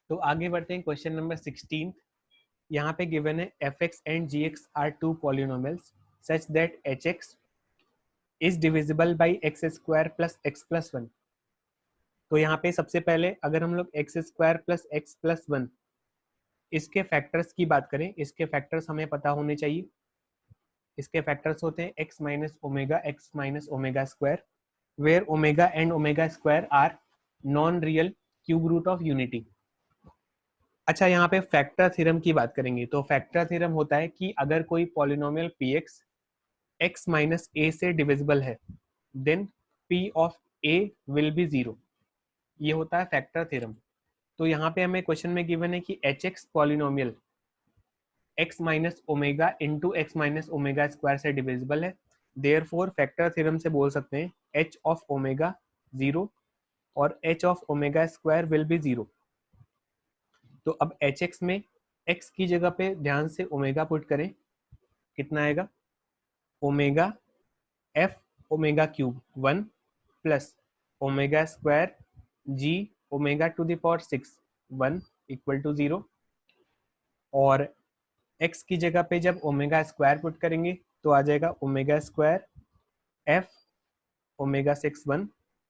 तो आगे बढ़ते हैं क्वेश्चन नंबर 16। यहाँ पे गिवन है fx and gx are two polynomials such that hx is divisible by x square plus x plus one. तो यहाँ पे सबसे पहले अगर हम लोग x square plus x plus one इसके फैक्टर्स की बात करें, इसके फैक्टर्स हमें पता होने चाहिए। इसके फैक्टर्स होते हैं x minus omega square, where omega and omega square are non real cube root of unity. अच्छा, यहाँ पे फैक्टर थ्योरम की बात करेंगे तो फैक्टर थ्योरम होता है कि अगर कोई polynomial px x minus a से डिविजिबल है then p of a will be zero. ये होता है फैक्टर थ्योरम। तो यहाँ पे हमें क्वेश्चन में गिवन है कि hx polynomial x minus omega into x minus omega square से डिविजिबल है। देयरफॉर फैक्टर थ्योरम से बोल सकते हैं h ऑफ ओमेगा जीरो और h of omega square will be zero. तो अब hx में x की जगह पे ध्यान से ओमेगा पुट करें, कितना आएगा omega f omega cube 1 plus omega square g omega to the power 6 1 equal to 0। और x की जगह पे जब ओमेगा स्क्वायर पुट करेंगे तो आ जाएगा omega square f omega 6 1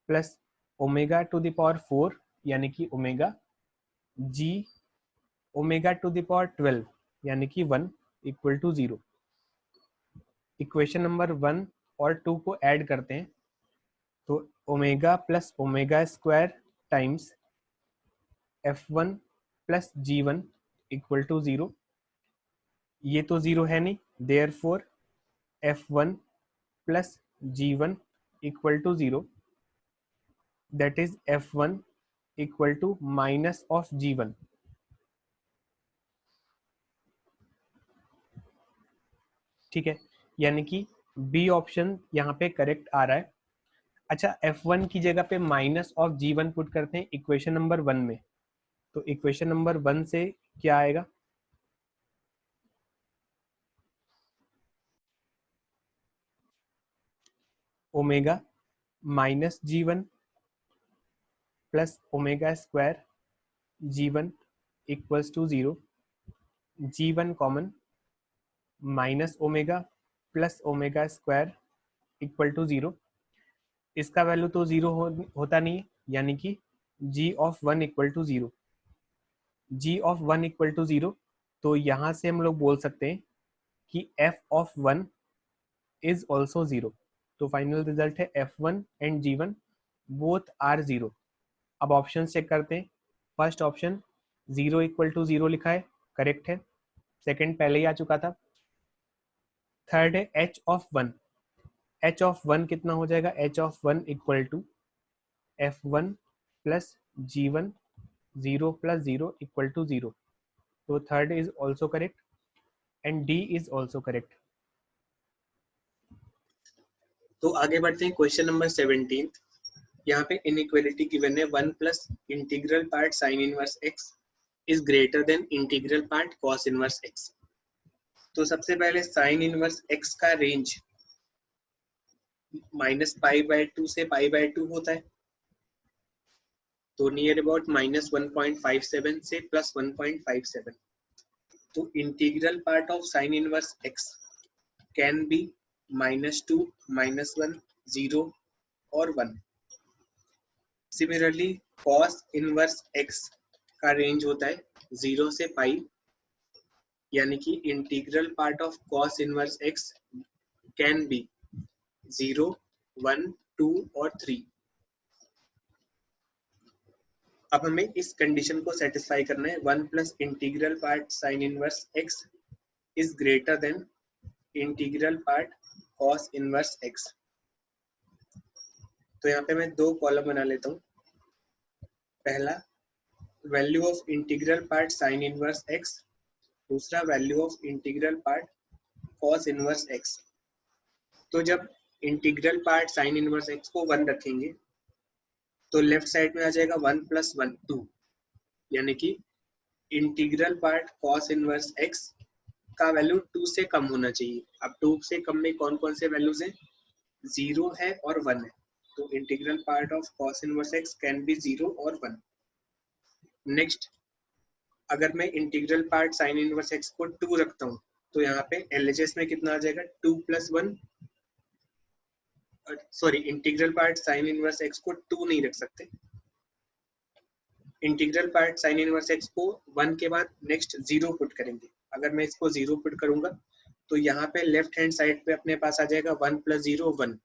plus omega to the power 4 यानी कि omega g omega to the power 12 यानी कि 1 इक्वल टू 0। इक्वेशन नंबर 1 और 2 को ऐड करते हैं तो omega plus omega square times f1 plus g1 equal to 0। ये तो 0 है नहीं, therefore f1 plus g1 equal to 0, that is f1 equal to minus of g1। ठीक है, यानी कि बी ऑप्शन यहाँ पे करेक्ट आ रहा है। अच्छा, f1 की जगह पे माइनस ऑफ g1 पुट करते हैं इक्वेशन नंबर 1 में, तो इक्वेशन नंबर 1 से क्या आएगा omega minus g1 plus omega square g1 equals to 0, g1 common minus omega plus omega square equal to 0। इसका वैल्यू तो 0 होता नहीं है, यानी कि g of 1 equal to 0। g of 1 equal to 0, तो यहाँ से हम लोग बोल सकते हैं कि f ऑफ 1 इज ऑल्सो 0। तो फाइनल रिजल्ट है f1 and g1 both are 0। अब ऑप्शन चेक करते हैं। फर्स्ट ऑप्शन 0 इक्वल टू 0 लिखा है, करेक्ट है। सेकंड पहले ही आ चुका था। थर्ड है h ऑफ 1, h ऑफ 1 कितना हो जाएगा, h of 1 equal to f1 plus g1 0 plus 0 equal to 0। तो third is also correct and D is also correct. तो आगे बढ़ते हैं क्वेश्चन नंबर 17। यहाँ पे इनइक्वालिटी गिवन है 1 plus integral part sine inverse x is greater then integral part cos inverse x। तो सबसे पहले साइन इनवर्स x का रेंज माइनस पाई बाय 2 से पाई बाय 2 होता है, तो नियर अबाउट माइनस 1.57 से प्लस 1.57। तो integral part of sine inverse x can be -2, -1, 0 और 1। सिमिलरली कॉस इनवर्स x का रेंज होता है 0 से पाई, यानी कि integral part of cos inverse x can be 0, 1, 2 और 3। अब हमें इस कंडीशन को सेटिस्फाई करना है 1 plus integral part sine inverse x is greater then integral part cos inverse x। तो यहाँ पे मैं दो कॉलम बना लेता हूँ। पहला value of integral part sine inverse x, दूसरा value of integral part cos inverse x। तो जब integral part sine inverse x को 1 रखेंगे तो लेफ्ट साइड में आ जाएगा 1 प्लस 1 2, यानी कि integral part cos inverse x का वैल्यू 2 से कम होना चाहिए। अब 2 से कम में कौन कौन से वैल्यूज हैं, 0 है और 1 है, तो integral part of cos inverse x can be 0 और 1। नेक्स्ट अगर मैं integral part sine inverse x को 2 रखता हूँ तो यहाँ पे LHS में कितना आ जाएगा 2 + 1, sorry integral part sine inverse x को 2 नहीं रख सकते, integral part sine inverse x को 1 के बाद नेक्स्ट 0 पुट करेंगे। अगर मैं इसको 0 पुट करूंगा तो यहाँ पे लेफ्ट हैंड साइड पे अपने पास आ जाएगा 1 + 0 1।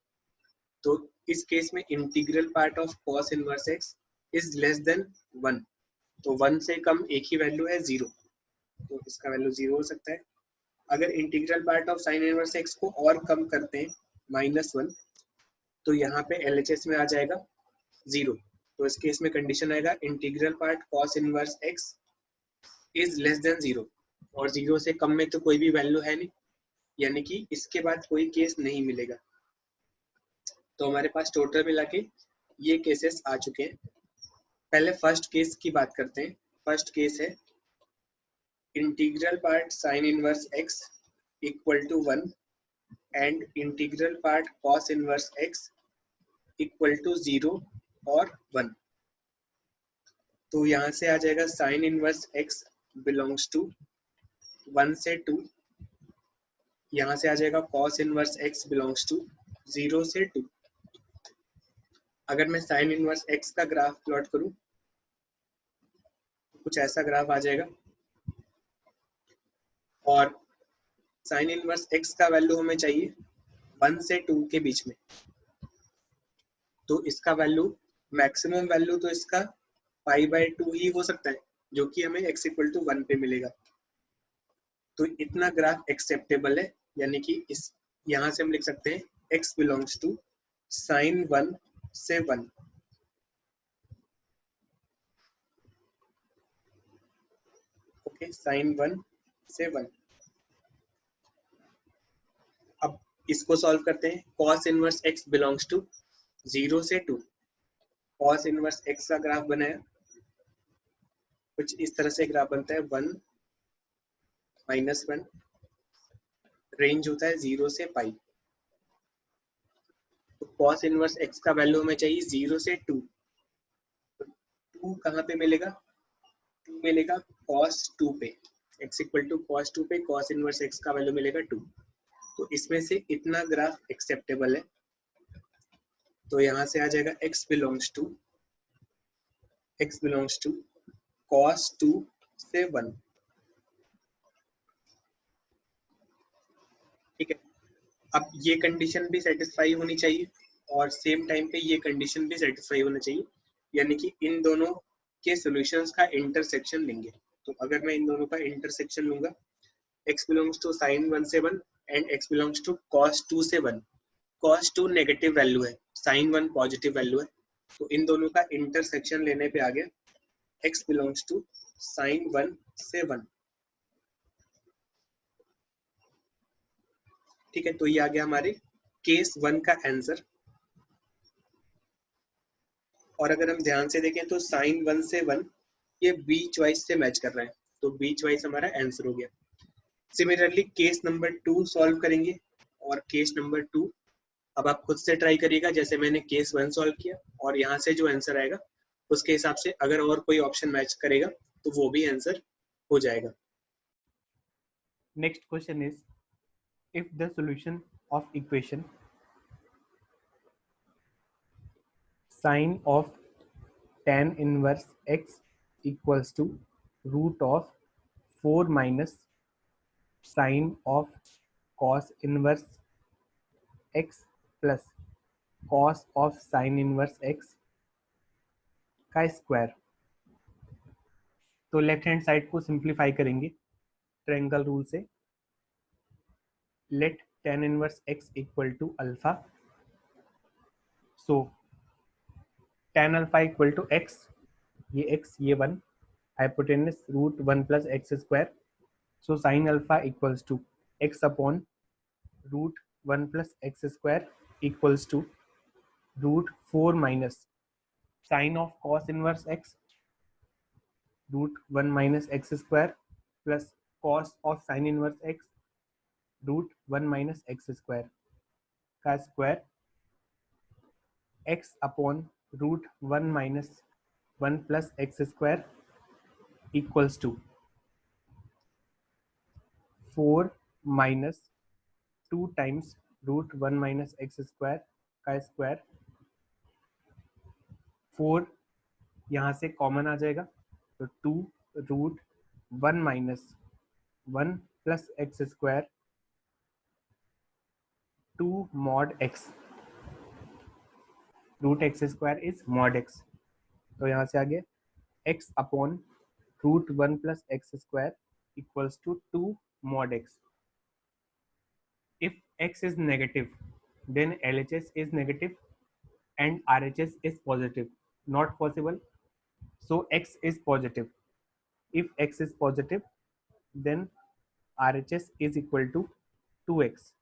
तो इस केस में integral part of cos inverse x is less then 1, तो 1 से कम एक ही वैल्यू है 0, तो इसका वैल्यू 0 हो सकता है। अगर integral part of sine inverse x को और कम करते हैं -1, तो यहाँ पे LHS में आ जाएगा 0। तो इस केस में कंडीशन आएगा integral part cos inverse x is less then 0, और 0 से कम में तो कोई भी वैल्यू है नहीं, यानी कि इसके बाद कोई केस नहीं मिलेगा। तो हमारे पास टोटल मिला के ये केसेस आ चुके हैं। पहले फर्स्ट केस की बात करते हैं। फर्स्ट केस है integral part sine inverse x equal to 1 and integral part cos inverse x equal to 0 और 1। तो यहाँ से आ जाएगा sine inverse x belongs to 1 से 2, यहाँ से आ जाएगा cos inverse x belongs to 0 से 2। अगर मैं साइन इनवर्स एक्स का ग्राफ प्लॉट करूं तो कुछ ऐसा ग्राफ आ जाएगा, और साइन इनवर्स एक्स का वैल्यू हमें चाहिए 1 से 2 के बीच में। तो इसका वैल्यू मैक्सिमम वैल्यू तो इसका π/2 ही हो सकता है, जो कि हमें x = 1 पे मिलेगा। तो इतना ग्राफ एक्सेप्टेबल है, यानी कि इस यहाँ से हम लिख सकते हैं x बिलोंग्स टू साइन 1 से 1। ओके, साइन 1 से 1। अब इसको सॉल्व करते हैं। Cos inverse x belongs to 0 से 2। कॉस इनवर्स x का ग्राफ बनाया, कुछ इस तरह से ग्राफ बनता है 1 -1, रेंज होता है 0 से π। तो कॉस इनवर्स x का वैल्यू हमें चाहिए 0 से 2। 2 कहाँ पे मिलेगा? 2 मिलेगा cos 2 पे, x = cos 2 पे cos इनवर्स x का वैल्यू मिलेगा 2। तो इसमें से इतना ग्राफ एक्सेप्टेबल है, तो यहाँ से आ जाएगा x बिलोंग्स टू cos 2 से 1। ठीक है, अब ये कंडीशन भी सेटिस्फाई होनी चाहिए और सेम टाइम पे ये कंडीशन भी सेटिस्फाई होना चाहिए, यानी कि इन दोनों के सॉल्यूशंस का इंटरसेक्शन लेंगे। तो अगर मैं इन दोनों का इंटरसेक्शन लूंगा, x बिलोंग्स टू साइन 1 से 1 and x belongs to cos 2 से 1। cos 2 नेगेटिव वैल्यू है, साइन 1 पॉजिटिव वैल्यू है, तो इन दोनों का इंटरसेक्शन लेने पे आ गया x बिलोंग्स टू साइन 1 से 1। ठीक है, तो ये आ गया हमारे केस 1 का आंसर। और अगर हम ध्यान से देखें तो साइन 1 से 1 ये बी चॉइस से मैच कर रहा है, तो बी चॉइस हमारा आंसर हो गया। सिमिलरली केस नंबर 2 सॉल्व करेंगे, और केस नंबर 2 अब आप खुद से ट्राई करिएगा, जैसे मैंने केस 1 सॉल्व किया, और यहाँ से जो आंसर आएगा उसके हिसाब से अगर और कोई ऑप्शन मैच करेगा तो वो भी आंसर हो जाएगा। Next question is, if the solution of equation sine of tan inverse x equals to root of 4 minus sine of cos inverse x plus cos of sin inverse x का square. तो left hand side को simplify करेंगे triangle rule से। Let tan inverse x equal to alpha, so tan alpha equal to x, ये x ये 1, hypotenuse root 1 plus x square, so sin alpha equals to x upon root 1 plus x square equals to root 4 minus sin of cos inverse x root 1 minus x square plus cos of sin inverse x root 1 minus x square का square x upon root 1 minus 1 plus x square equals to 4 minus 2 times root 1 minus x square का square, 4 यहाँ से common आ जाएगा तो 2 root 1 minus 1 plus x square 2 mod x, root x square is mod x, तो यहाँ से आगे x upon root 1 plus x square equals to 2 mod x. If x is negative, then LHS is negative and RHS is positive. Not possible. So x is positive. If x is positive, then RHS is equal to 2x.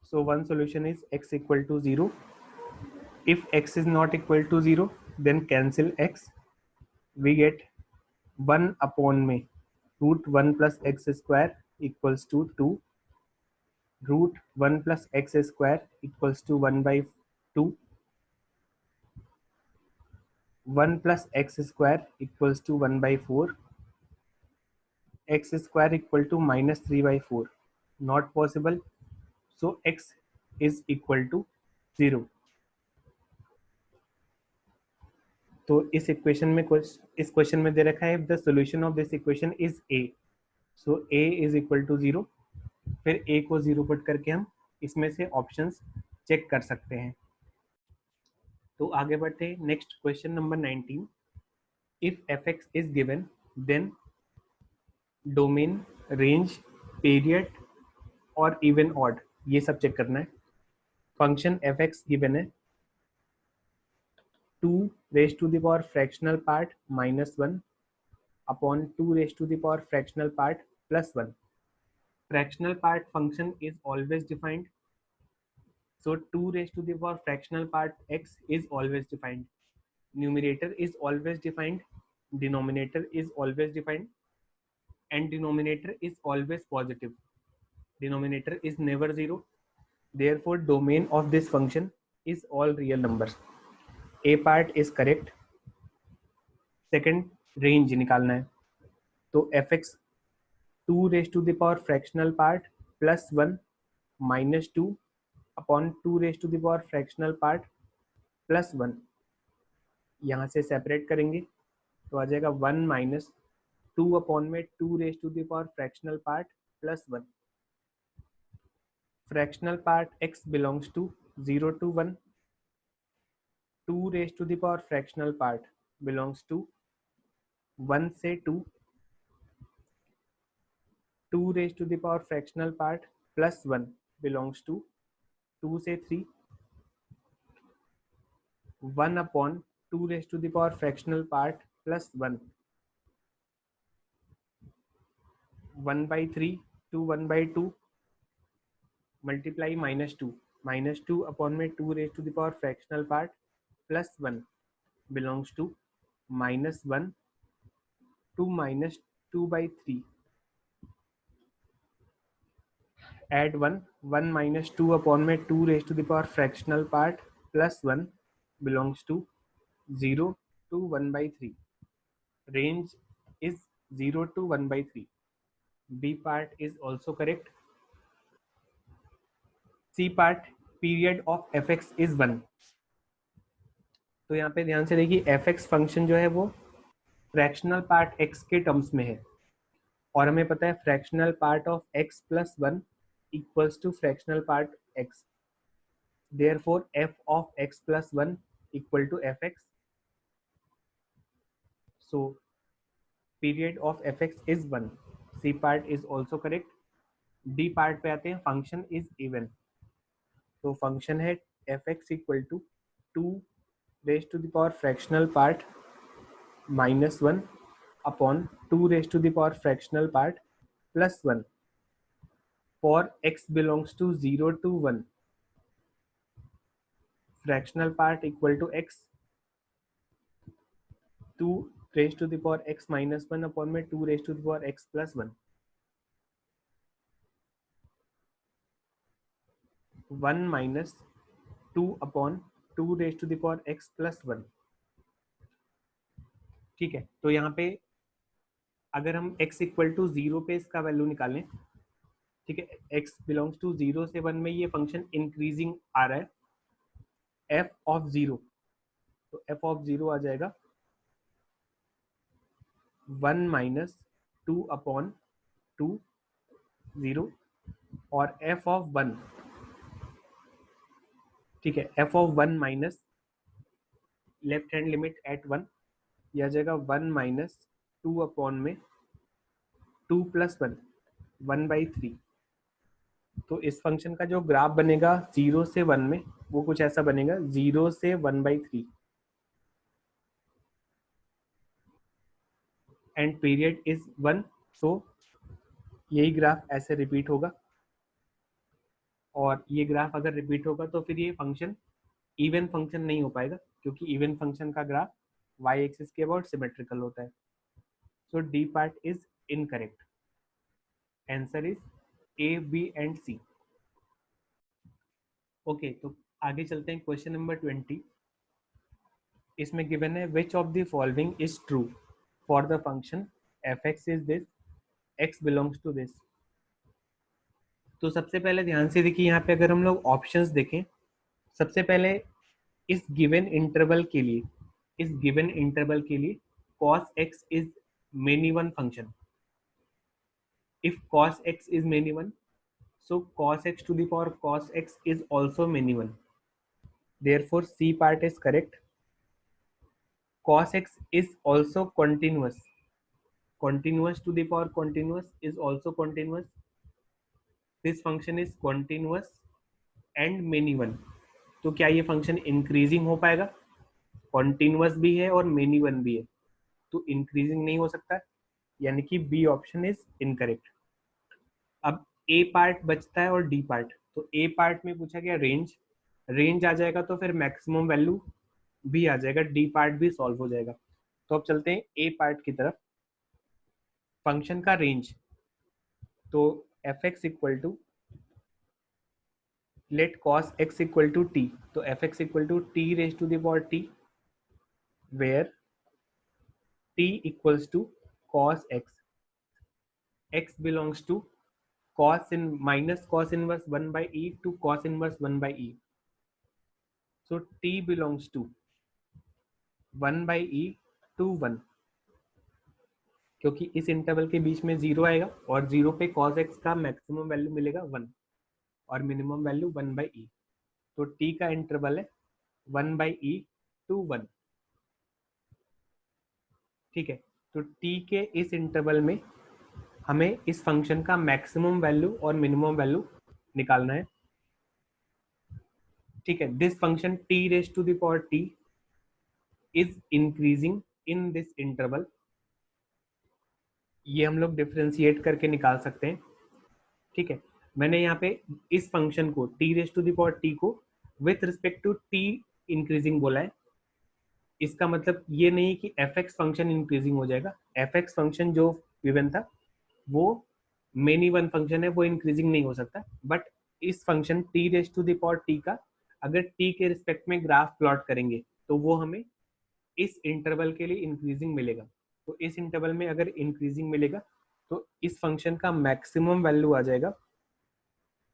So one solution is x equal to 0. If x is not equal to 0, then cancel x. We get 1 upon में root 1 plus x square equals to 2. Root 1 plus x square equals to 1 by 2. 1 plus x square equals to 1 by 4. X square equal to minus 3 by 4. Not possible. So x is equal to 0. तो इस equation में इस question में दे रखा है if the solution of this equation is a, so a is equal to 0. फिर a को 0 put करके हम इसमें से ऑप्शंस चेक कर सकते हैं. तो आगे बढ़ते हैं. Next question number 19. If fx is given, then domain, range, period और इवन ऑड, ये सब चेक करना है. फंक्शन fx गिवन है 2 raise to the power fractional part minus 1 upon 2 raise to the power fractional part plus 1. Fractional part function is always defined, so 2 raised to the power fractional part x is always defined. Numerator is always defined, denominator is always defined, and denominator is always positive. Denominator is never 0. Therefore domain of this function is all real numbers. A part is correct. Second, range निकालना है तो fx 2 raised to the power fractional part plus 1 minus 2 upon 2 raise to the power fractional part plus 1. यहाँ से separate करेंगे तो आ जाएगा 1 minus 2 upon में 2 raise to the power fractional part plus 1. Fractional part x belongs to 0 to 1. 2 raise to the power fractional part belongs to 1 से 2. 2 raise to the power fractional part plus 1 belongs to 2 से 3. 1 upon 2 raise to the power fractional part plus 1. 1 by 3 to 1 by 2 multiply minus two upon में 2 raise to the power fractional part plus 1 belongs to minus 1 to minus 2 by 3. Add 1 minus 2 upon में 2 raise to the power fractional part plus 1 belongs to 0 to 1 by 3. Range is 0 to 1 by 3. B part is also correct. C part, period of fx is 1. तो यहाँ पे ध्यान से देखिए fx function जो है वो फ्रैक्शनल पार्ट x के टर्म्स में है और हमें पता है fractional part of x plus 1 equals to fractional part x. Therefore f of x plus 1 equal to fx. So period of fx is 1. C part is also correct. D part पे आते हैं. Function is even, तो function है fx equal to 2 raise to the power fractional part minus 1 upon 2 raise to the power fractional part plus 1. For x belongs to 0 to 1, fractional part equal to x, 2 raise to the power x minus 1 upon में 2 raise to the power x plus 1. 1 minus 2 upon 2 raise to the power x plus 1. ठीक है, तो यहाँ पे अगर हम x equal to 0 पे इसका वैल्यू निकालें, ठीक है, x बिलोंग्स टू 0 से 1 में ये फंक्शन इंक्रीजिंग आ रहा है, f ऑफ 0, तो f ऑफ 0 आ जाएगा 1 माइनस 2 अपॉन 2 0, और f ऑफ 1, ठीक है, f of 1 minus left hand limit at 1, यह आ जाएगा 1 माइनस 2 अपॉन में 2 प्लस 1, 1/3। तो इस फंक्शन का जो ग्राफ बनेगा 0 से 1 में वो कुछ ऐसा बनेगा, 0 से 1/3, एंड पीरियड इज 1। सो यही ग्राफ ऐसे रिपीट होगा, और ये ग्राफ अगर रिपीट होगा तो फिर ये फंक्शन इवन फंक्शन नहीं हो पाएगा, क्योंकि इवन फंक्शन का ग्राफ y एक्सिस के अबाउट सिमेट्रिकल होता है। So D part is incorrect. Answer is A, B and C. Okay, तो आगे चलते हैं क्वेश्चन नंबर 20। इसमें गिवन है which of the following is true for the function f x is this, x belongs to this. तो सबसे पहले ध्यान से देखिए, यहाँ पे अगर हम लोग ऑप्शंस देखें, सबसे पहले इस गिवन इंटरवल के लिए, इस गिवन इंटरवल के लिए cos x is many one function. If cos x is many one, so cos x to the power cos x is also many one. Therefore C part is correct. Cos x is also continuous. Continuous to the power continuous is also continuous. This function is continuous and many one. तो क्या ये function increasing हो पाएगा? Continuous भी है और many one भी है, तो इंक्रीजिंग नहीं हो सकता, यानी कि बी ऑप्शन इज इनकरेक्ट। अब ए पार्ट बचता है और डी पार्ट। तो ए पार्ट में पूछा गया रेंज, रेंज आ जाएगा तो फिर मैक्सिमम वैल्यू भी आ जाएगा, डी पार्ट भी सॉल्व हो जाएगा। तो अब चलते हैं ए पार्ट की तरफ। फंक्शन का रेंज, तो f x equal to let cos x equal to t, तो f x equal to t raise to the power t, where t equals to cos x, x belongs to cos in minus cos inverse 1 by e to cos inverse 1 by e. So t belongs to 1 by e to 1, क्योंकि इस interval के बीच में 0 आएगा और 0 पे cos x का maximum value मिलेगा 1 और मिनिमम वैल्यू 1 by e। तो t का इंटरवल है 1 by e to 1, ठीक है। तो t के इस इंटरवल में हमें इस फंक्शन का मैक्सिमम वैल्यू और मिनिमम वैल्यू निकालना है, ठीक है। This function t raise to the power t is increasing in this interval, ये हम लोग डिफरेंशिएट करके निकाल सकते हैं, ठीक है। मैंने यहाँ पे इस फंक्शन को t raise to the power t को with respect to t increasing बोला है। इसका मतलब ये नहीं कि एफ एक्स फंक्शन इंक्रीजिंग हो जाएगा, एफ एक्स फंक्शन जो गिवन था वो मेनी वन फंक्शन है, वो इंक्रीजिंग नहीं हो सकता। बट इस function t raise to the power t का अगर t के रिस्पेक्ट में ग्राफ प्लॉट करेंगे तो वो हमें इस इंटरवल के लिए इंक्रीजिंग मिलेगा। तो इस इंटरवल में अगर इंक्रीजिंग मिलेगा तो इस फंक्शन का मैक्सिमम वैल्यू आ जाएगा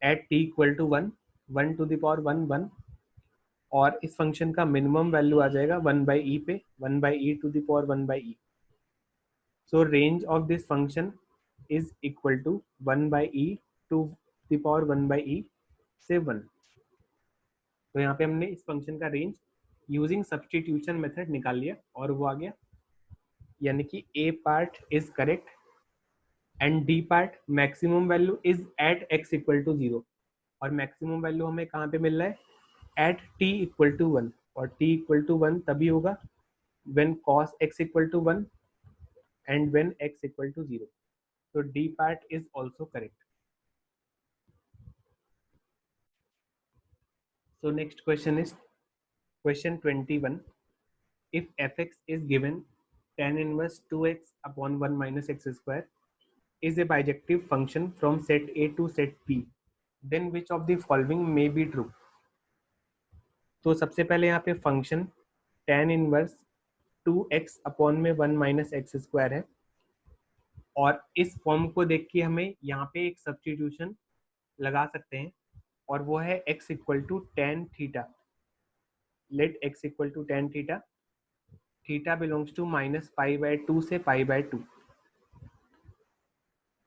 at t equal to 1, 1 to the power 1 1, और इस फंक्शन का मिनिमम वैल्यू आ जाएगा 1 by e पे, 1 by e to the power 1 by e। So range of this function is equal to 1 by e to the power 1 by e से 1। तो यहाँ पे हमने इस फंक्शन का रेंज यूजिंग सब्स्टिट्यूशन मेथड निकाल लिया और वो आ गया, यानी कि A part is correct and D part maximum value is at x equal to 0, और मैक्सिमम वैल्यू हमें कहाँ पे मिल रहा है एट t इक्वल टू 1, और t इक्वल टू 1 तभी होगा when cos x equal to 1 and when x equal to 0। तो d part is also correct. So next question is question 21. If fx is given tan inverse 2x upon 1 minus x square is a bijective function from set A to set B, then which of the following may be true? तो सबसे पहले यहाँ पे function tan inverse 2x upon में 1 minus x square है, और इस form को देख के हमें यहाँ पे एक सब्स्टिट्यूशन लगा सकते हैं, और वो है x equal to tan theta. Let x equal to tan theta, theta belongs to minus pi by two से पाई बाय टू.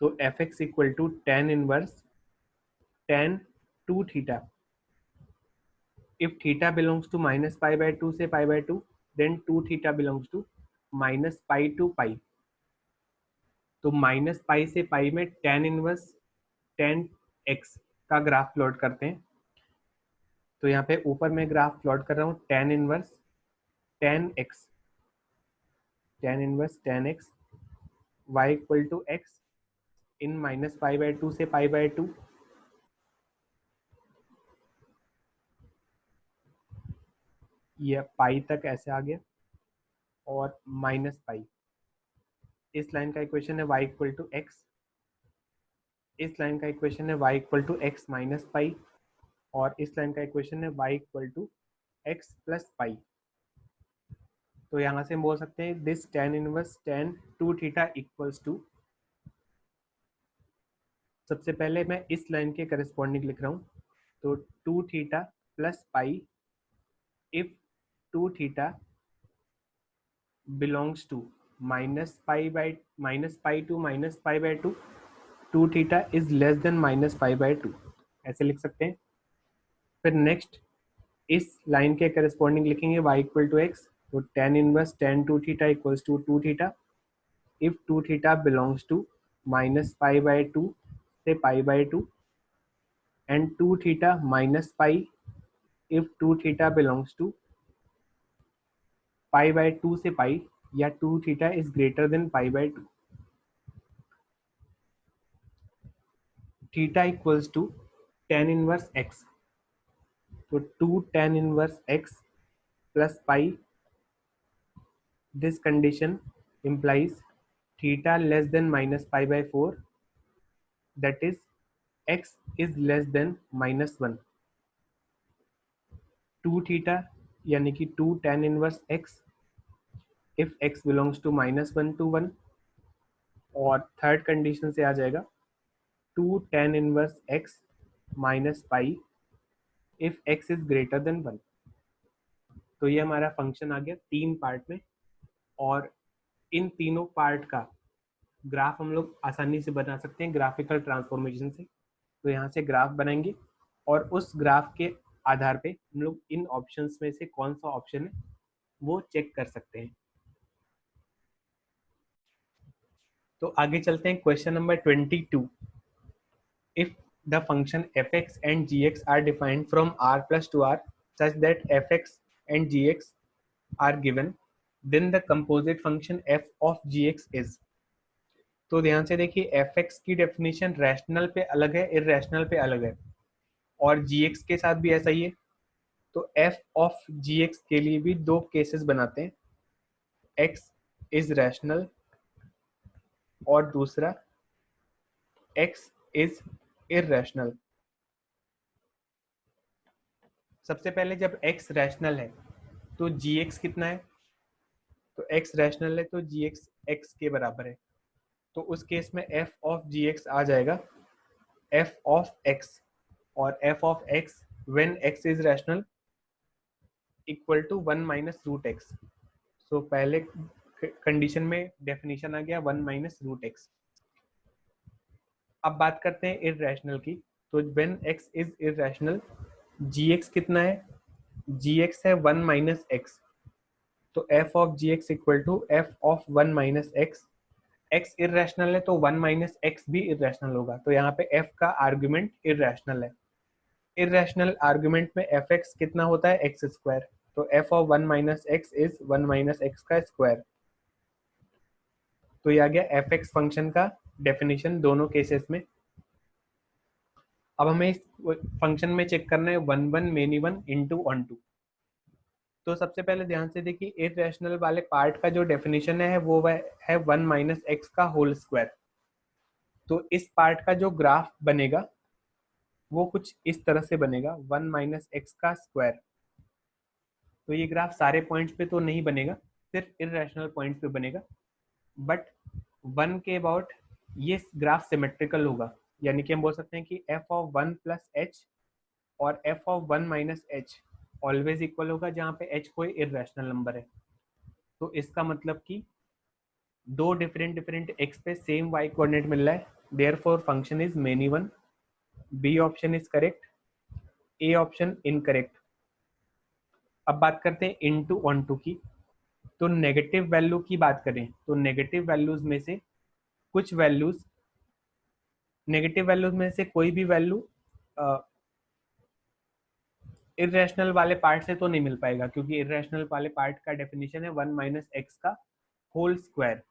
तो f x equal to tan inverse tan two theta. If theta belongs to minus pi by 2 से pi by 2, then 2 theta belongs to minus pi to pi. तो minus pi से pi में tan inverse tan x का graph plot करते हैं. तो यहाँ पे ऊपर मैं ग्राफ प्लॉट कर रहा हूँ tan inverse tan x, tan inverse tan x y equal to x in minus pi by two से पाई बाय टू. ये पाई तक ऐसे आ गया और माइनस पाई. इस लाइन का इक्वेशन है y इक्वल टू एक्स. इस लाइन का इक्वेशन है y equal to x minus pi, और इस लाइन का इक्वेशन है y equal to x plus pi. तो यहाँ से हम बोल सकते हैं this tan inverse tan two theta equals to, सबसे पहले मैं इस लाइन के करस्पॉन्डिंग लिख रहा हूँ, तो two theta plus pi if two theta belongs to minus pi to minus pi by two, two theta is less than minus pi by two, ऐसे लिख सकते हैं. फिर नेक्स्ट इस लाइन के करस्पॉन्डिंग लिखेंगे y इक्वल टू एक्स, तो tan inverse tan two theta equals to two theta if two theta belongs to minus pi by two से pi by two, and two theta minus pi if two theta belongs to pi by two से pi, या two theta is greater than pi by two. Theta equals to tan inverse x, तो two tan inverse x plus pi. This condition implies theta less than minus pi by 4, that is x is less than minus 1. Two theta यानी कि two tan inverse x if x belongs to minus 1 to 1, और third condition से आ जाएगा two tan inverse x minus pi if x is greater than 1. तो ये हमारा function आ गया तीन पार्ट में, और इन तीनों पार्ट का ग्राफ हम लोग आसानी से बना सकते हैं ग्राफिकल ट्रांसफॉर्मेशन से. तो यहाँ से ग्राफ बनाएंगे, और उस ग्राफ के आधार पे हम लोग इन ऑप्शंस में से कौन सा ऑप्शन है वो चेक कर सकते हैं. तो आगे चलते हैं question number 22. If the function f(x) and g(x) are defined from r plus to r such that f(x) and g(x) are given, then the composite function f of g(x) is. तो ध्यान से देखिए f(x) की definition rational पे अलग है, irrational पे अलग है, और g(x) के साथ भी ऐसा ही है. तो f of g(x) के लिए भी दो केसेस बनाते हैं, x इज रैशनल और दूसरा x इज इररेशनल. सबसे पहले जब x रैशनल है तो gx कितना है, तो x रैशनल है तो gx x के बराबर है. तो उस केस में f ऑफ gx आ जाएगा f ऑफ x, और f of x when x is rational equal to 1 minus root x. So पहले कंडीशन में डेफिनेशन आ गया 1 माइनस रूट एक्स. अब बात करते हैं इररेशनल की. तो when x is irrational gx कितना है, gx है 1 माइनस एक्स. तो f of gx equal to f of 1 minus x. x irrational है तो 1 माइनस एक्स भी इररेशनल होगा, तो यहाँ पे f का आर्गुमेंट इररेशनल है. इररेशनल आर्गुमेंट में fx कितना होता है एक्स स्क्वायर, तो f of 1 minus x is 1 minus x का स्क्वायर. तो ये आ गया fx फंक्शन का डेफिनेशन दोनों केसेस में. अब हमें इस फंक्शन में चेक करना है 1 1 मेनी 1 इंटू ऑन टू. तो सबसे पहले ध्यान से देखिए इररेशनल वाले पार्ट का जो डेफिनेशन है वो है 1 माइनस एक्स का होल स्क्वायर. तो इस पार्ट का जो ग्राफ बनेगा वो कुछ इस तरह से बनेगा 1 माइनस एक्स का स्क्वायर. तो ये ग्राफ सारे पॉइंट्स पे तो नहीं बनेगा, सिर्फ इररेशनल पॉइंट्स पे बनेगा, बट 1 के अबाउट ये ग्राफ सिमेट्रिकल होगा, यानी कि हम बोल सकते हैं कि f ऑफ 1 प्लस एच और f of 1 minus H always equal होगा, जहाँ पे h कोई इरेशनल नंबर है। तो इसका मतलब कि दो डिफरेंट डिफरेंट x पे सेम y कोऑर्डिनेट मिल रहा है, therefore function is many one. B option is correct, A option incorrect. अब बात करते हैं इनटू ऑन टू की। तो नेगेटिव वैल्यू की बात करें तो नेगेटिव वैल्यूज में से कुछ वैल्यूज, नेगेटिव वैल्यूज में से कोई भी वैल्यू इरेशनल वाले पार्ट से तो नहीं मिल पाएगा, क्योंकि इरेशनल वाले पार्ट का डेफिनेशन है 1 माइनस एक्स का होल स्क्वायर।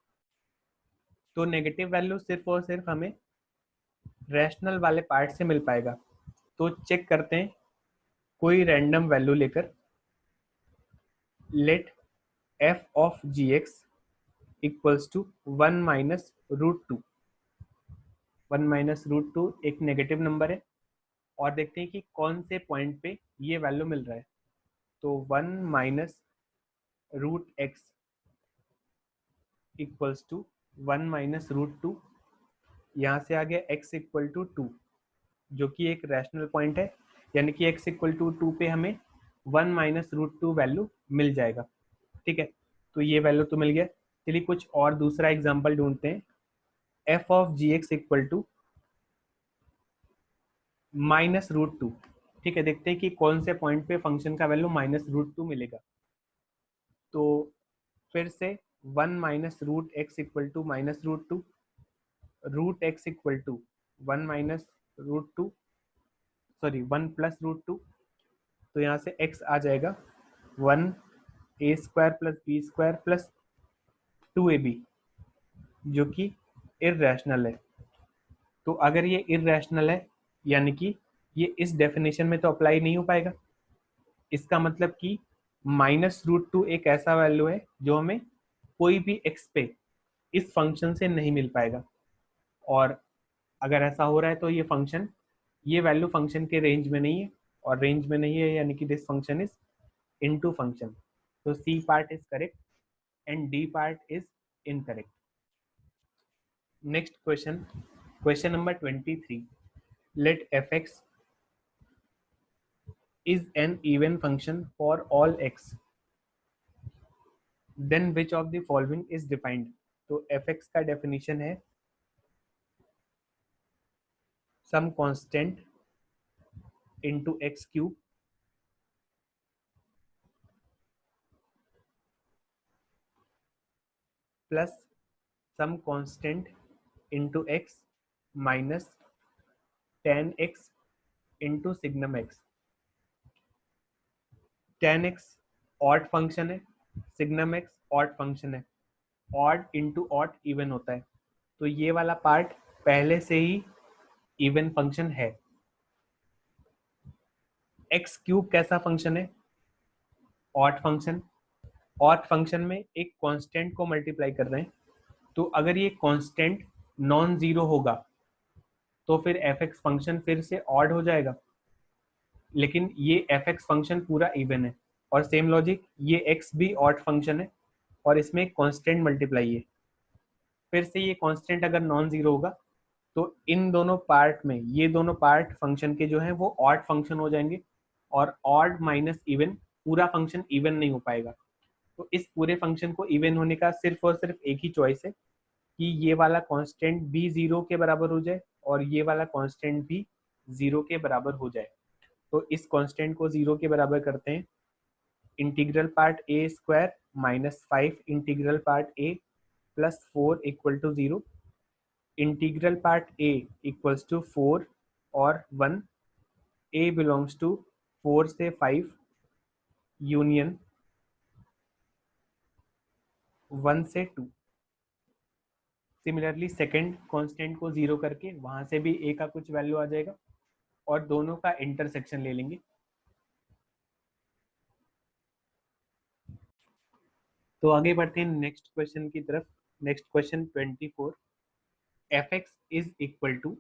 तो नेगेटिव वैल्यू सिर्फ और सिर्फ हमें रैशनल वाले पार्ट से मिल पाएगा। तो चेक करते हैं कोई रैंडम वैल्यू लेकर। Let f of g x equals to 1 minus root two. 1 minus root two एक नेगेटिव नंबर है, और देखते हैं कि कौन से पॉइंट पे ये वैल्यू मिल रहा है। तो 1 minus root x equals to 1 minus root two, यहाँ से आ गया x इक्वल टू 2, जो कि एक रैशनल पॉइंट है, यानी कि x इक्वल टू 2 पे हमें 1 माइनस रूट टू वैल्यू मिल जाएगा। ठीक है, तो ये वैल्यू तो मिल गया। चलिए कुछ और दूसरा एग्जांपल ढूंढते हैं। f of g x equal to minus root two. ठीक है, देखते हैं कि कौन से पॉइंट पे फंक्शन का वैल्यू माइनस रूट टू मिलेगा। तो फिर से 1 minus root x equal to minus root two, root x equal to 1 minus root two, sorry 1 plus root two. तो यहाँ से x आ जाएगा 1 a square plus b square plus 2ab, जो कि इररेशनल है। तो अगर ये इररेशनल है, यानी कि ये इस डेफिनेशन में तो अप्लाई नहीं हो पाएगा। इसका मतलब कि माइनस रूट टू एक ऐसा वैल्यू है जो हमें कोई भी x पे इस फंक्शन से नहीं मिल पाएगा। और अगर ऐसा हो रहा है तो ये फंक्शन, ये वैल्यू फंक्शन के रेंज में नहीं है, और रेंज में नहीं है यानी कि this function is into function. तो C part is correct and D part is incorrect. Next question, question number 23। Let fx is an even function for all x, then which of the following is defined। तो fx का definition है some constant into x cube plus some constant into x minus tan x into signum x। tan x odd function है, signum x odd function है। Odd into odd even होता है, तो ये वाला पार्ट पहले से ही इवन फंक्शन है। एक्स क्यूब कैसा फंक्शन है? Odd function. ऑड फंक्शन में एक कांस्टेंट को मल्टीप्लाई कर रहे हैं, तो अगर ये कांस्टेंट नॉन जीरो होगा तो फिर एफ एक्स फंक्शन फिर से ऑड हो जाएगा, लेकिन ये एफ एक्स फंक्शन पूरा इवन है। और सेम लॉजिक, ये एक्स भी ऑड फंक्शन है और इसमें कांस्टेंट मल्टीप्लाई है। फिर से ये कांस्टेंट अगर नॉन जीरो होगा तो इन दोनों पार्ट में, ये दोनों पार्ट फंक्शन के जो है वो ऑड फंक्शन हो जाएंगे, और ऑड माइनस इवन पूरा फंक्शन इवन नहीं हो पाएगा। तो इस पूरे फंक्शन को इवन होने का सिर्फ और सिर्फ एक ही चॉइस है कि ये वाला कांस्टेंट भी जीरो के बराबर हो जाए और ये वाला कांस्टेंट भी जीरो के बराबर हो जाए। तो इस कांस्टेंट को जीरो के बराबर करते हैं। Integral part A square minus 5 integral part A plus 4 equal to 0। Integral part A equals to 4 और 1, ए बिलोंग्स टू 4 से 5 यूनियन 1 से 2। सिमिलरली सेकेंड कांस्टेंट को जीरो करके वहां से भी ए का कुछ वैल्यू आ जाएगा और दोनों का इंटरसेक्शन ले लेंगे। तो आगे बढ़ते हैं नेक्स्ट क्वेश्चन की तरफ। Next question 24। F x is equal to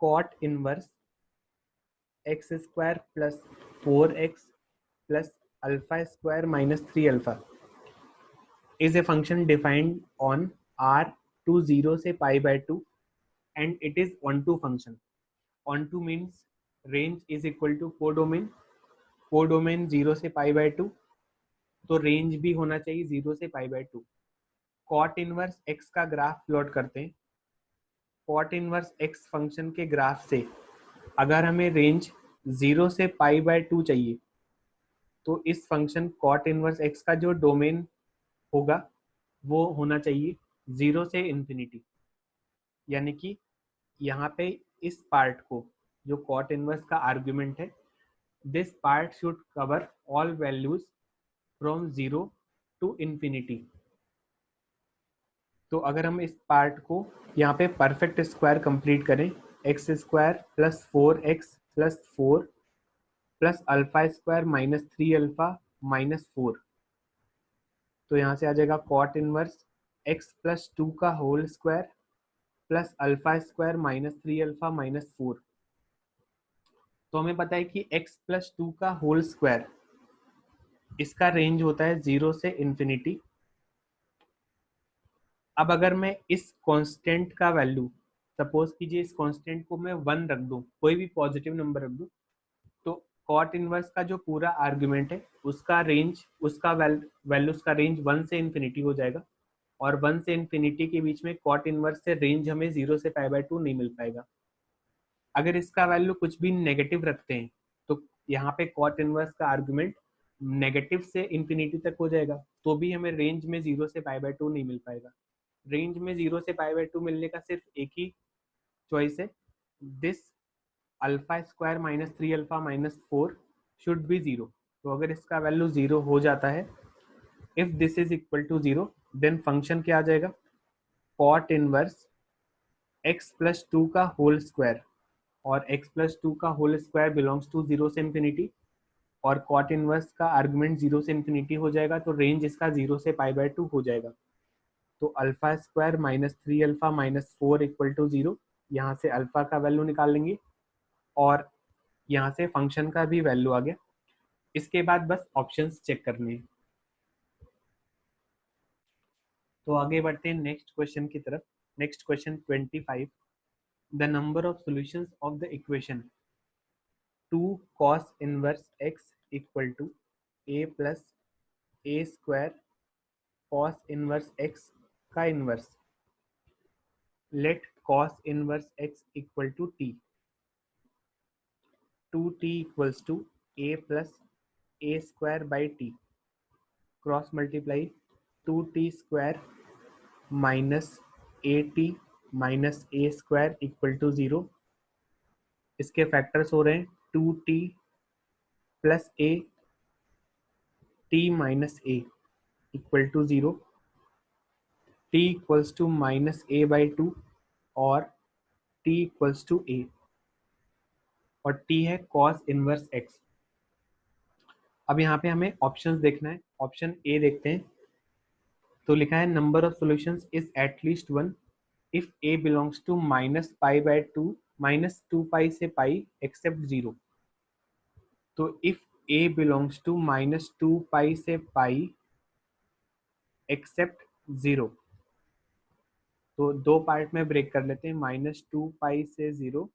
cot inverse x square plus 4x plus alpha square minus 3 alpha is a function defined on R to 0 से π/2 and it is onto function. Onto means range is equal to codomain, codomain 0 से π/2, तो range भी होना चाहिए 0 से π/2. Cot inverse x का graph plot करते हैं. कॉट इनवर्स x फंक्शन के ग्राफ से अगर हमें रेंज 0 से π/2 चाहिए तो इस फंक्शन कॉट इनवर्स x का जो डोमेन होगा वो होना चाहिए 0 से इंफिनिटी. यानी कि यहाँ पे इस पार्ट को जो कॉट इनवर्स का आर्ग्यूमेंट है, this part should cover all values from 0 to infinity. तो अगर हम इस पार्ट को यहाँ पे परफेक्ट स्क्वायर कंप्लीट करें, x square plus 4x plus 4 plus alpha square minus 3 alpha minus 4, तो यहाँ से आ जाएगा कॉट इनवर्स x प्लस 2 का whole square plus alpha square minus 3 alpha minus 4. तो हमें पता है कि x प्लस 2 का होल स्क्वायर, इसका रेंज होता है 0 से इंफिनिटी. अब अगर मैं इस कांस्टेंट का वैल्यू, सपोज कीजिए इस कांस्टेंट को मैं 1 रख दूं, कोई भी पॉजिटिव नंबर रख दूं, तो कॉट इनवर्स का जो पूरा आर्गुमेंट है उसका रेंज, उसका वैल्यूज का रेंज 1 से इंफिनिटी हो जाएगा. और 1 से इंफिनिटी के बीच में कॉट इनवर्स से रेंज हमें 0 से π/2 नहीं मिल पाएगा. अगर इसका वैल्यू कुछ भी नेगेटिव रखते हैं तो यहाँ पे कॉट इनवर्स का आर्गुमेंट नेगेटिव से इंफिनिटी तक हो जाएगा, तो भी हमें रेंज में 0 से π/2 नहीं मिल पाएगा. रेंज में 0 से π/2 मिलने का सिर्फ एक ही चॉइस है, this alpha square minus 3 alpha minus 4 should be 0. तो अगर इसका वैल्यू 0 हो जाता है, if this is equal to 0, then function क्या आ जाएगा, कॉट इनवर्स x प्लस 2 का होल स्क्वायर, और x प्लस 2 का होल स्क्वायर बिलोंग्स टू 0 से इंफिनिटी, और कॉट इनवर्स का आर्गुमेंट 0 से इंफिनिटी हो जाएगा, तो रेंज इसका 0 से π/2 हो जाएगा. तो alpha square minus 3 alpha minus 4 equal to 0, यहाँ से अल्फा का वैल्यू निकाल लेंगे और यहाँ से फंक्शन का भी वैल्यू आ गया. इसके बाद बस ऑप्शंस चेक करने हैं. तो आगे बढ़ते हैं नेक्स्ट क्वेश्चन की तरफ. Next question 25. The number of solutions of the equation 2 cos inverse x equal to a plus a square cos inverse x का inverse. Let cos inverse x equal to t. 2t equals to a plus a square by t. Cross multiply 2t square minus a t minus a square equal to 0. इसके factors हो रहे हैं 2t plus a, t minus a equal to 0, t equals to minus a by 2 और t equals to a, और t है cos inverse x. अब यहाँ पे हमें ऑप्शंस देखना है. ऑप्शन ए देखते हैं. तो लिखा है number of solutions is at least 1 if a belongs to minus π/2 minus 2 से पाई एक्सेप्ट 0. तो if a belongs to minus 2 से पाई एक्सेप्ट 0, तो दो पार्ट में ब्रेक कर लेते हैं. माइनस 2 से 0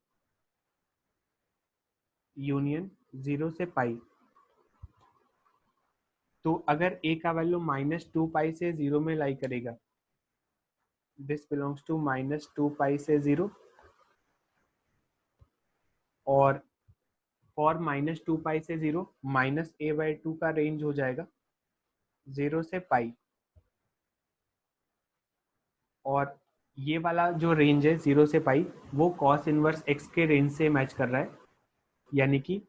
यूनियन 0 से पाई. तो अगर a का वैल्यू माइनस 2 से 0 में लाई करेगा, दिस बिलोंग्स टू माइनस 2 से 0, और फॉर माइनस 2 से 0 माइनस a/2 का रेंज हो जाएगा 0 से पाई. और ये वाला जो रेंज है 0 से पाई वो कॉस इनवर्स x के रेंज से मैच कर रहा है. यानी कि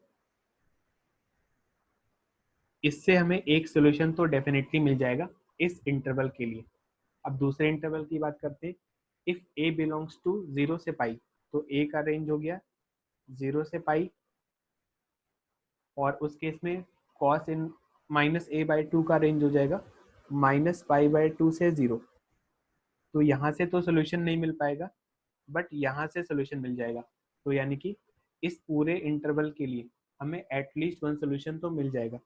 इससे हमें एक सोल्यूशन तो डेफिनेटली मिल जाएगा इस इंटरवल के लिए. अब दूसरे इंटरवल की बात करते हैं. इफ a बिलोंग्स टू 0 से पाई, तो a का रेंज हो गया 0 से पाई, और उस केस में कॉस इन माइनस a/2 का रेंज हो जाएगा माइनस π/2 से 0. तो यहाँ से तो सोल्यूशन नहीं मिल पाएगा, बट यहाँ से सोल्यूशन मिल जाएगा. तो यानी कि इस पूरे इंटरवल के लिए हमें एटलीस्ट 1 सोल्यूशन तो मिल जाएगा.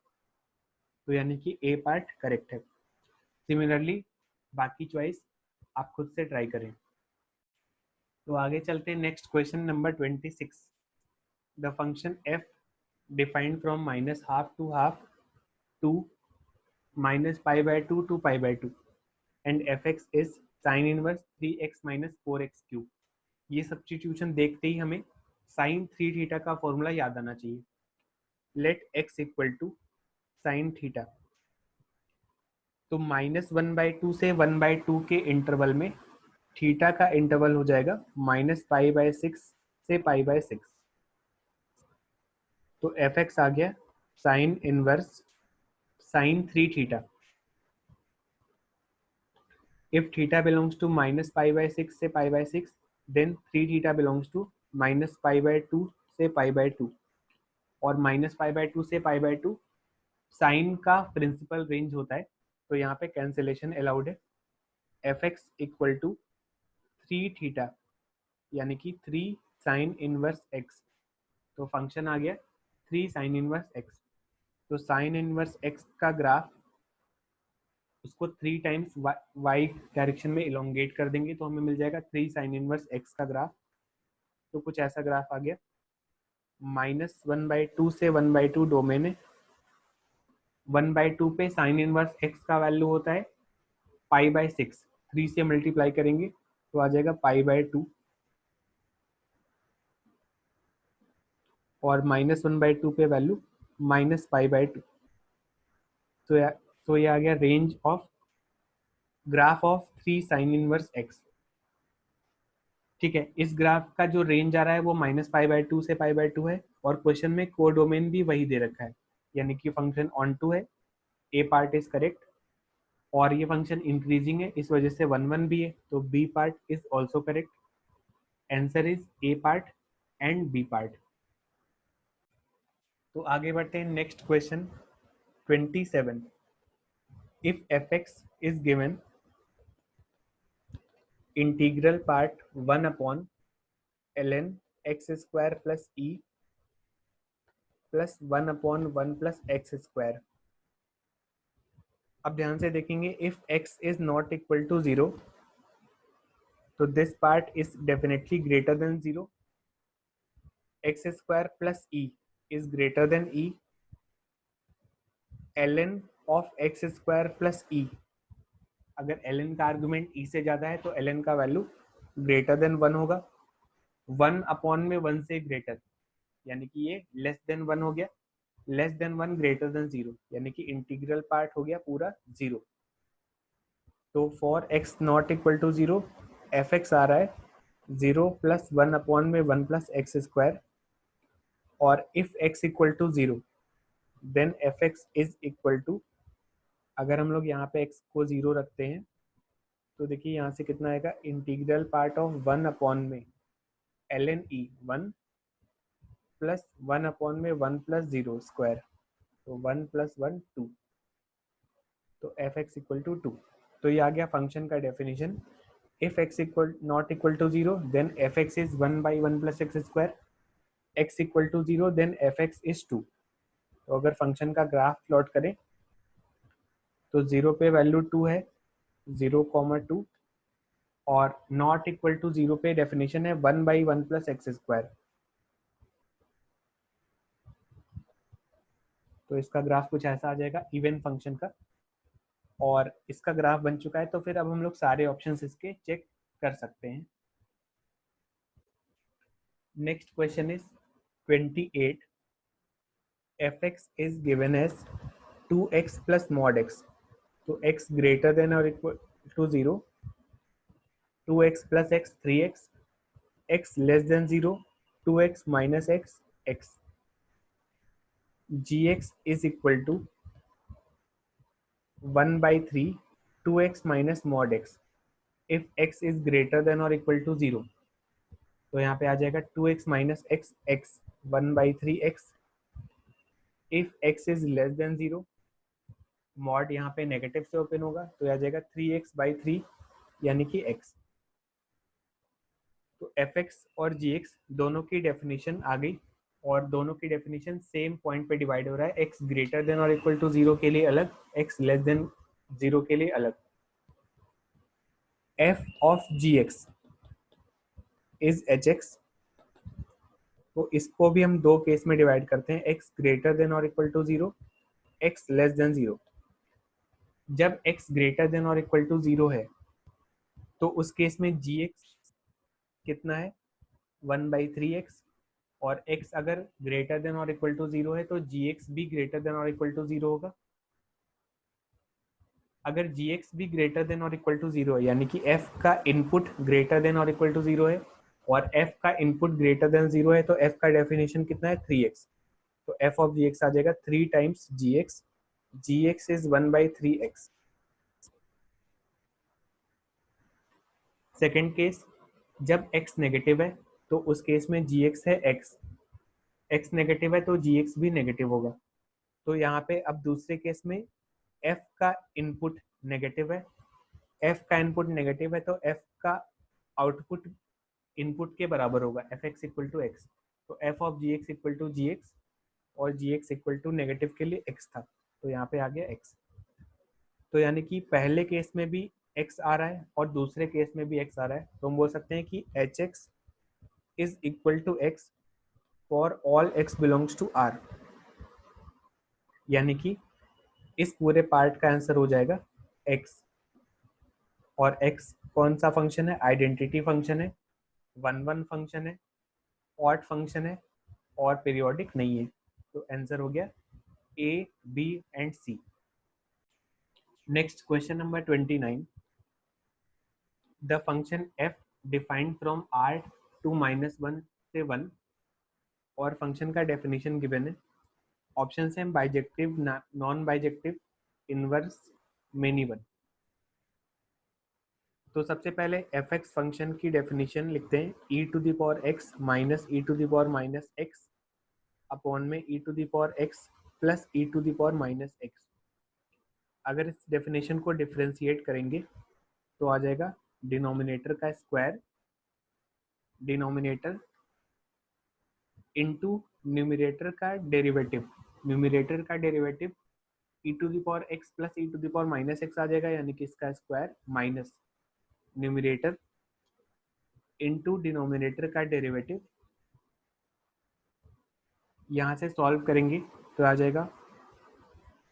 तो यानी कि ए पार्ट करेक्ट है. सिमिलरली बाकी चॉइस आप खुद से ट्राई करें। तो आगे चलते हैं next question number 26। The function f defined from -half to half to -pi/2 to pi/2 and fx is sin inverse 3x minus 4x cube। ये सब्स्टिट्यूशन देखते ही हमें sin 3 थीटा का फॉर्मूला याद आना चाहिए। Let x equal to sin theta. तो -1/2 से 1/2 के इंटरवल में थीटा का इंटरवल हो जाएगा -π/6 से π/6। तो fx आ गया sine inverse sin 3 theta. If theta belongs to -π/6 से π/6, then 3 theta belongs to -π/2 से π/2 और -π/2 से π/2 साइन का प्रिंसिपल रेंज होता है, तो यहाँ पे कैंसिलेशन अलाउड है। fx इक्वल टू 3 थीटा यानी कि 3 साइन इनवर्स x। तो फंक्शन आ गया 3 साइन इनवर्स x। तो साइन इनवर्स x का ग्राफ उसको 3 टाइम्स y डायरेक्शन में इलोंगेट कर देंगे तो हमें मिल जाएगा 3 साइन इनवर्स x का ग्राफ। तो कुछ ऐसा ग्राफ आ गया। -1/2 से 1/2 डोमेन है। 1/2 पे साइन इनवर्स x का वैल्यू होता है π/6। 3 से मल्टीप्लाई करेंगे तो आ जाएगा π/2 और -1/2 पे वैल्यू -π/2। तो ये आ गया range of graph of 3 sine inverse x। ठीक है, इस ग्राफ का जो रेंज आ रहा है वो -π/2 से π/2 है और क्वेश्चन में कोडोमेन भी वही दे रखा है, यानी कि फंक्शन ऑन टू है। ए पार्ट इज करेक्ट और ये फंक्शन इंक्रीजिंग है, इस वजह से 1 1 भी है, तो B part is also correct. Answer is A part and B part. तो आगे बढ़ते हैं next question 27। If fx is given integral part 1/ln x² plus e plus 1/1 plus x²। अब ध्यान से देखेंगे, if x is not equal to 0 तो this part is definitely greater than 0। x² plus e is greater than e। ln of x² plus e, अगर ln का argument e से ज्यादा है तो ln का वैल्यू ग्रेटर देन 1 होगा। 1/1 से ग्रेटर यानी कि ये लेस देन 1 हो गया। लेस देन 1 ग्रेटर देन 0 यानी कि इंटीग्रल पार्ट हो गया पूरा 0। तो for x not equal to 0 fx आ रहा है 0 प्लस 1/1 प्लस x²। और if x equal to 0 then fx is equal to, अगर हम लोग यहाँ पे x को 0 रखते हैं तो देखिए यहाँ से कितना आएगा, इंटीग्रल पार्ट ऑफ 1/में ln e 1 plus 1/1 plus 0 square, तो 1 प्लस 1 2, तो fx इक्वल टू 2। तो ये आ गया फंक्शन का definition. If x equal not equal to 0 then fx is 1/1 plus x²। x equal to 0 then fx is 2। तो अगर function का ग्राफ प्लॉट करें तो 0 पे वैल्यू 2 है, 0,2 और नॉट इक्वल टू 0 पे डेफिनेशन है 1/1 प्लस x²। तो इसका ग्राफ कुछ ऐसा आ जाएगा इवन फंक्शन का, और इसका ग्राफ बन चुका है। तो फिर अब हम लोग सारे ऑप्शंस इसके चेक कर सकते हैं। Next question is 28। fx is given as 2x plus mod x, तो x greater than or equal to 0, 2x plus x 3x, x less than 0, 2x minus x x, gx is equal to 1/3 2x minus mod x if x is greater than or equal to 0। तो यहाँ पे आ जाएगा 2x minus x x 1/3 x if x is less than 0, mod यहाँ पे negative से open होगा तो आ जाएगा 3x/3 यानी कि x। तो fx और gx दोनों की डेफिनेशन आ गई और दोनों की डेफिनेशन सेम पॉइंट पे डिवाइड हो रहा है, x ग्रेटर देन और इक्वल टू 0 के लिए अलग, x लेस देन 0 के लिए अलग। F of g x is h x, तो इसको भी हम दो केस में डिवाइड करते हैं, एक्स ग्रेटर देन और equal to zero, x less than zero. जब एक्स ग्रेटर देन और इक्वल टू जीरो है तो उस केस में जी एक्स कितना है, 1/3x, और x अगर ग्रेटर देन और इक्वल टू जीरो है तो जी एक्स भी ग्रेटर देन और इक्वल टू जीरो होगा। अगर जी एक्स भी ग्रेटर देन और इक्वल टू जीरो है, यानी कि f का इनपुट ग्रेटर देन और इक्वल टू जीरो है और f का इनपुट ग्रेटर देन जीरो है, तो f का डेफिनेशन कितना है, 3x। तो f ऑफ जी एक्स आ जाएगा 3 times g x, g x is 1/3x। Second case, जब x नेगेटिव है तो उस केस में जी एक्स है x, x नेगेटिव है तो जी एक्स भी नेगेटिव होगा। तो यहाँ पे अब दूसरे केस में f का इनपुट नेगेटिव है, f का इनपुट नेगेटिव है तो f का आउटपुट इनपुट के बराबर होगा, f x equal to x. तो f of g x equal to g x, और g x equal to negative के लिए x था, तो यहाँ पे आ गया x। तो यानी कि पहले केस में भी x आ रहा है और दूसरे केस में भी x आ रहा है, तो हम बोल सकते हैं कि h x is equal to x for all x belongs to r। यानी कि इस पूरे पार्ट का आंसर हो जाएगा x, और x कौन सा फंक्शन है, आइडेंटिटी फंक्शन है, वन वन फंक्शन है, ऑड फंक्शन है और पीरियोडिक नहीं है। तो आंसर हो गया A, B and C. Next question number 29, the function f defined from r to -1 से 1, और फंक्शन का डेफिनेशन गिवन है। ऑप्शन है bijective, non bijective, inverse, many one. तो सबसे पहले एफ एक्स फंक्शन की डेफिनेशन लिखते हैं, e to the power x minus e to the power minus x upon में e to the power x plus e to the power minus x. अगर इस definition को डिफ्रेंशिएट करेंगे तो आ जाएगा डिनोमिनेटर का स्क्वायर, डिनोमिनेटर इनटू न्यूमरेटर का डेरिवेटिव, न्यूमरेटर का derivative e to the power x plus e to the power minus x आ जाएगा, यानी कि इसका square minus numerator into denominator का डेरिवेटिव। यहाँ से सॉल्व करेंगे तो आ जाएगा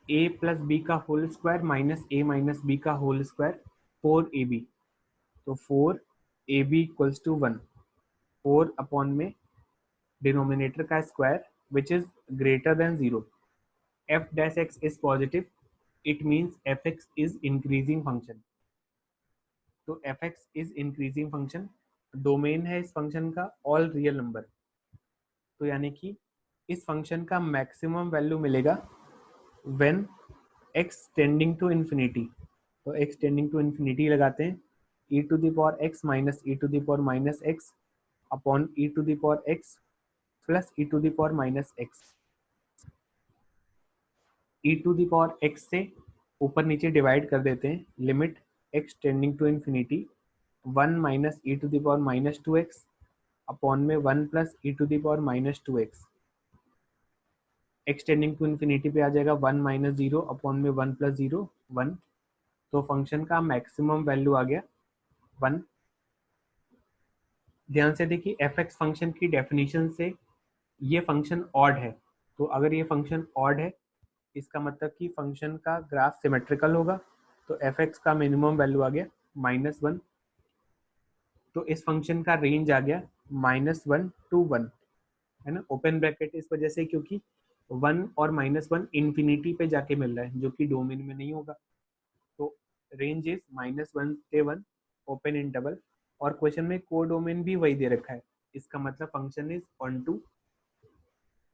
a प्लस बी का whole square minus a minus b का होल स्क्वायर, 4ab। तो 4ab इक्वल्स टू 1, 4 अपॉन में डिनोमिनेटर का square which is greater than 0। f dash x is positive, it means f x is increasing function. तो f x is increasing function, domain है इस function का all real number. तो यानी कि इस फंक्शन का मैक्सिमम वैल्यू मिलेगा when x tending to infinity. तो x टेंडिंग टू इन्फिनिटी लगाते हैं, e to the power x minus e to the power minus x upon e to the power x plus e to the power minus x। e to the power x से ऊपर नीचे divide कर देते हैं, limit x tending to infinity 1 minus e to the power minus 2x upon में 1 plus e to the power minus 2x। x tending to infinity पे आ जाएगा 1 माइनस 0 अपॉन में 1 प्लस 0, 1। तो फंक्शन का मैक्सिमम वैल्यू आ गया 1। ध्यान से देखिए एफ एक्स फंक्शन की डेफिनेशन से ये फंक्शन ऑड है, तो अगर ये फंक्शन ऑड है इसका मतलब कि फंक्शन का ग्राफ सिमेट्रिकल होगा। तो एफ एक्स का मिनिमम वैल्यू आ गया -1। तो इस फंक्शन का रेंज आ गया -1 to 1, है ना, ओपन ब्रैकेट इस वजह से क्योंकि 1 और -1 इन्फिनिटी पे जाके मिल रहा है जो कि डोमेन में नहीं होगा। तो रेंज इज -1 से 1 ओपन इंटरवल, और क्वेश्चन में को डोमेन भी वही दे रखा है, इसका मतलब function is onto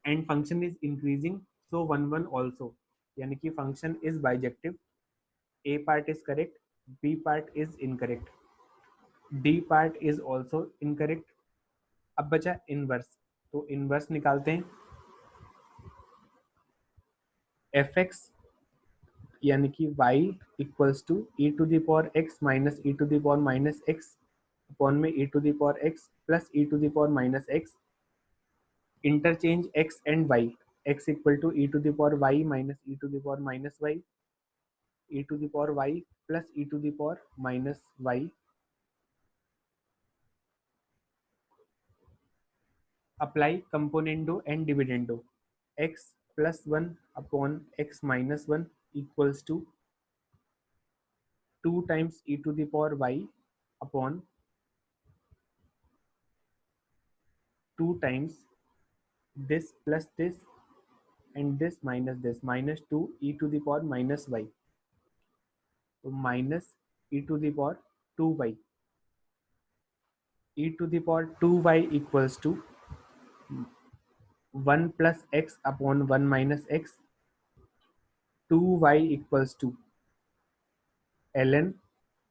and function is increasing, so 1 1 also, यानी कि function is bijective. A part is correct, b part is incorrect, d part is also incorrect. अब बचा इनवर्स, तो इनवर्स निकालते हैं। एफ एक्स यानी कि y equals to e to the power x minus e to the power minus x upon में e to the power x plus e to the power minus x, interchange x and y, x equal to e to the power y minus e to the power minus y, e to the power y plus e to the power minus y। apply componendo and dividendo. X plus 1 upon x minus 1 equals to 2 times e to the power y upon 2 times this plus this and this minus 2 e to the power minus y. तो minus e to the power 2y. E to the power 2y equals to 1 plus x upon 1 minus x. 2y equals to ln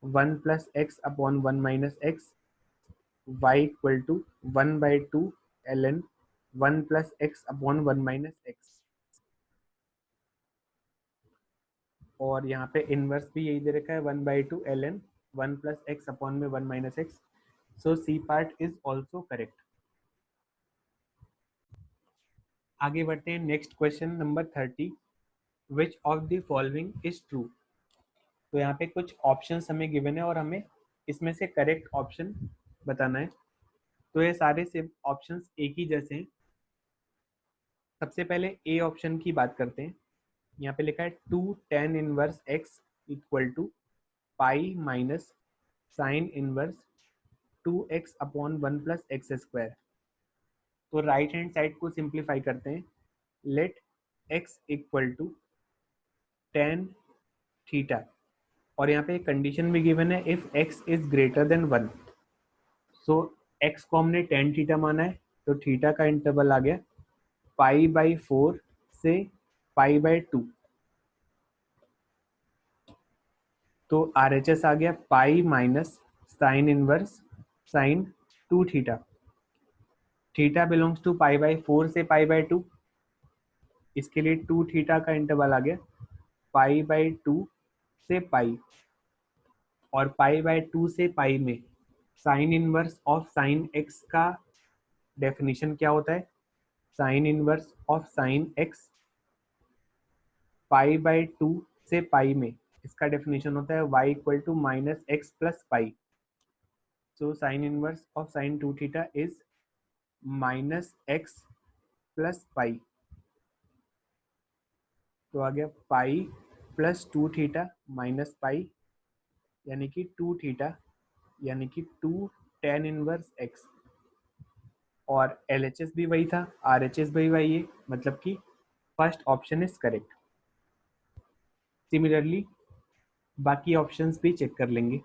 1 plus x upon 1 minus x. Y equal to 1 by 2 ln 1 plus x upon 1 minus x. और यहाँ पे inverse भी यही दे रखा है 1 by 2 ln 1 plus x upon में 1 minus x. So C part is also correct. आगे बढ़ते हैं next question number 30. Which of the following is true. तो यहाँ पे कुछ ऑप्शंस हमें गिवन है और हमें इसमें से करेक्ट ऑप्शन बताना है. तो ये सारे से ऑप्शंस एक ही जैसे हैं. सबसे पहले ए ऑप्शन की बात करते हैं. यहाँ पे लिखा है 2 tan inverse x equal to pi minus sine inverse 2x upon 1 plus x square. तो राइट हैंड साइड को सिंप्लीफाई करते हैं. Let x equal to tan theta. और यहाँ पे एक कंडीशन भी गिवन है if x is greater than 1. So x को हमने tan थीटा माना है तो थीटा का इंटरवल आ गया पाई बाई 4 से पाई बाई 2. तो RHS आ गया pi minus sine inverse sine 2 theta. Theta belongs to pi by 4 से पाई बाई 2. इसके लिए 2 थीटा का इंटरवल आ गया पाई बाई 2 से पाई. और पाई बाई 2 से पाई में sine inverse of sine x का डेफिनेशन क्या होता है. Sine inverse of sine x pi by 2 से पाई में इसका डेफिनेशन होता है y equal to minus x plus pi. So sine inverse of sine 2 theta is minus x plus pi. तो आ गया pi plus 2 theta minus pi यानी कि 2 थीटा यानी कि 2 tan इनवर्स x. और LHS भी वही था, RHS भी वही है, मतलब कि first option is correct. Similarly बाकी ऑप्शंस भी चेक कर लेंगे.